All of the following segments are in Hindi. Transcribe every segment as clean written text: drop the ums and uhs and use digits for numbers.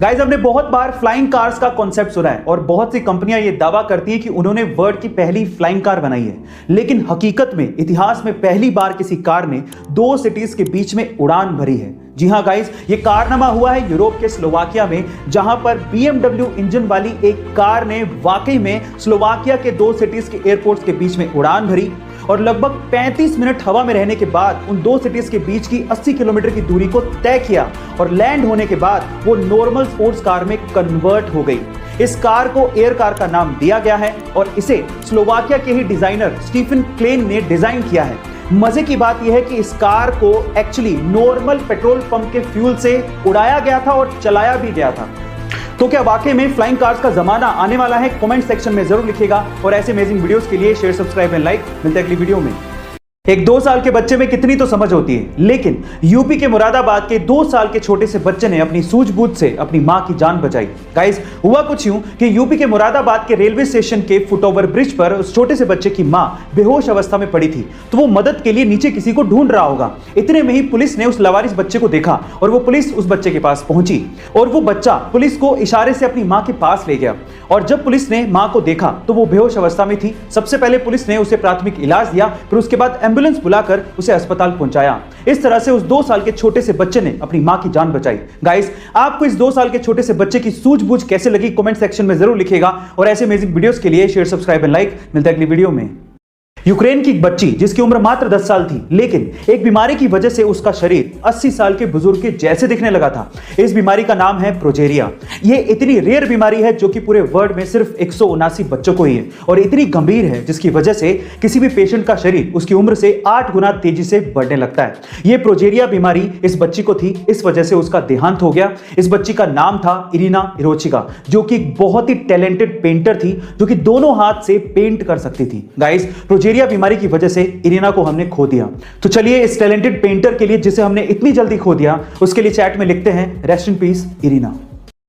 गाइस, हमने बहुत बार फ्लाइंग कार्स का कॉन्सेप्ट सुना है और बहुत सी कंपनियां ये दावा करती हैं कि उन्होंने वर्ल्ड की पहली फ्लाइंग कार बनाई है। लेकिन हकीकत में इतिहास में पहली बार किसी कार ने दो सिटीज के बीच में उड़ान भरी है। जी हां गाइस, ये कारनामा हुआ है यूरोप के स्लोवाकिया में, जहां पर BMW इंजन वाली एक कार ने वाकई में स्लोवाकिया के दो सिटीज के एयरपोर्ट्स के बीच में उड़ान भरी और लगभग 35 मिनट हवा में रहने के बाद उन दो सिटीज के बीच की 80 किलोमीटर की दूरी को तय किया और लैंड होने के बाद वो नॉर्मल स्पोर्ट्स कार में कन्वर्ट हो गई। इस कार को एयर कार का नाम दिया गया है और इसे स्लोवाकिया के ही डिजाइनर स्टीफन क्लेन ने डिजाइन किया है। मजे की बात यह है कि इस कार को एक्चुअली नॉर्मल पेट्रोल पंप के फ्यूल से उड़ाया गया था और चलाया भी गया था। तो क्या वाकई में फ्लाइंग कार्स का जमाना आने वाला है? कमेंट सेक्शन में जरूर लिखिएगा और ऐसे अमेजिंग वीडियोस के लिए शेयर, सब्सक्राइब एंड लाइक। मिलते हैं अगली वीडियो में। एक 2 साल के बच्चे में कितनी तो समझ होती है, लेकिन यूपी के मुरादाबाद के 2 साल के छोटे से बच्चे ने अपनी सूझबूझ से अपनी मां की जान बचाई। गाइस, हुआ कुछ यूं कि यूपी के मुरादाबाद के रेलवे स्टेशन के फुटओवर ब्रिज पर उस छोटे से बच्चे की मां बेहोश अवस्था में पड़ी थी, तो वो मदद के लिए नीचे किसी को ढूंढ रहा होगा। इतने में ही पुलिस ने उस लवारिस बच्चे को देखा और वो पुलिस उस बच्चे के पास पहुंची और वो बच्चा पुलिस को इशारे से अपनी मां के पास ले गया। और जब पुलिस ने मां को देखा तो वो बेहोश अवस्था में थी। सबसे पहले पुलिस ने उसे प्राथमिक इलाज दिया, फिर उसके बाद एम्बुलेंस बुलाकर उसे अस्पताल पहुंचाया। इस तरह से उस 2 साल के छोटे से बच्चे ने अपनी मां की जान बचाई। गाइस, आपको इस 2 साल के छोटे से बच्चे की सूझबूझ कैसे लगी? कमेंट सेक्शन में जरूर लिखिएगा और ऐसे अमेजिंग वीडियोस के लिए शेयर, सब्सक्राइब एंड लाइक। मिलते हैं अगली वीडियो में। यूक्रेन की एक बच्ची जिसकी उम्र मात्र 10 साल थी, लेकिन एक बीमारी की वजह से उसका शरीर 80 साल के बुजुर्ग के जैसे दिखने लगा था। इस बीमारी का नाम है प्रोजेरिया। यह इतनी रेयर बीमारी है जो कि पूरे वर्ल्ड में सिर्फ 179 बच्चों को ही है और इतनी गंभीर है जिसकी वजह से किसी भी पेशेंट का शरीर उसकी उम्र से 8 गुना तेजी से बढ़ने लगता है। यह प्रोजेरिया बीमारी इस बच्ची को थी, इस वजह से उसका देहांत हो गया। इस बच्ची का नाम था इरिना इरोचिका, जो कि एक बहुत ही टैलेंटेड पेंटर थी, जो कि दोनों हाथ से पेंट कर सकती थी। गाइस, प्रोजेरिया बीमारी की वजह से इरिना को हमने खो दिया। तो चलिए इस टैलेंटेड पेंटर के लिए, जिसे हमने इतनी जल्दी खो दिया, उसके लिए चैट में लिखते हैं रेस्ट इन पीस इरिना।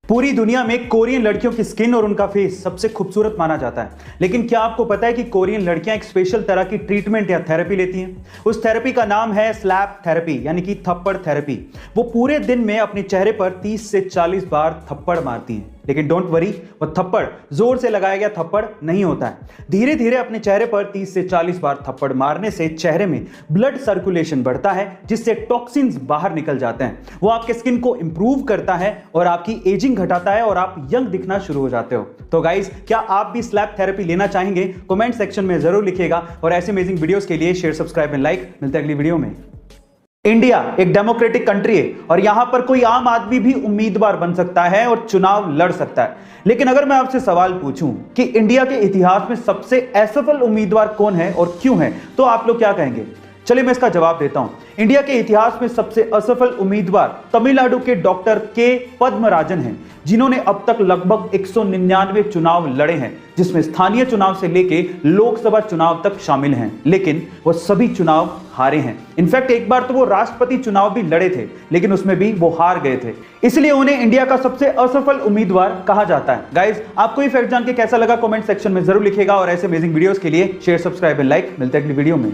पूरी दुनिया में कोरियन लड़कियों की स्किन और उनका फेस सबसे खूबसूरत माना जाता है, लेकिन क्या आपको पता है कि कोरियन लड़कियां एक स्पेशल तरह की ट्रीटमेंट या थेरेपी लेती हैं? उस थेरेपी का नाम है स्लैप थेरेपी, यानी कि थप्पड़ थेरेपी। वो पूरे दिन में अपने चेहरे पर 30 से 40 बार थप्पड़ मारती हैं, लेकिन डोंट वरी, वो थप्पड़ जोर से लगाया गया थप्पड़ नहीं होता है। धीरे धीरे अपने चेहरे पर 30 से 40 बार थप्पड़ मारने से चेहरे में ब्लड सर्कुलेशन बढ़ता है, जिससे टॉक्सिन्स बाहर निकल जाते हैं। वो आपके स्किन को इंप्रूव करता है और आपकी एजिंग घटाता है और आप यंग दिखना शुरू हो जाते हो। तो गाइस, क्या आप भी स्लैप थेरेपी लेना चाहेंगे? कमेंट सेक्शन में जरूर लिखिएगा और ऐसे अमेजिंग वीडियोस के लिए शेयर, सब्सक्राइब एंड लाइक। मिलते हैं अगली वीडियो में। इंडिया एक डेमोक्रेटिक कंट्री है और यहां पर कोई आम आदमी भी उम्मीदवार बन सकता है और चुनाव लड़ सकता है। लेकिन अगर मैं आपसे सवाल पूछूं कि इंडिया के इतिहास में सबसे असफल उम्मीदवार कौन है और क्यों है, तो आप लोग क्या कहेंगे? चलिए मैं इसका जवाब देता हूं। इंडिया के इतिहास में सबसे असफल उम्मीदवार तमिलनाडु के डॉक्टर के पद्मराजन हैं, जिन्होंने अब तक लगभग 199 चुनाव लड़े हैं, जिसमें स्थानीय चुनाव से लेके लोकसभा चुनाव तक शामिल हैं, लेकिन वो सभी चुनाव हारे हैं। इनफैक्ट एक बार तो वो राष्ट्रपति चुनाव भी लड़े थे, लेकिन उसमें भी वो हार गए थे। इसलिए उन्हें इंडिया का सबसे असफल उम्मीदवार कहा जाता है। गाइस, आपको ये फैक्ट जान के कैसा लगा? कमेंट सेक्शन में जरूर लिखिएगा और ऐसे अमेजिंग वीडियोस के लिए शेयर, सब्सक्राइब एंड लाइक। मिलते हैं अगली वीडियो में।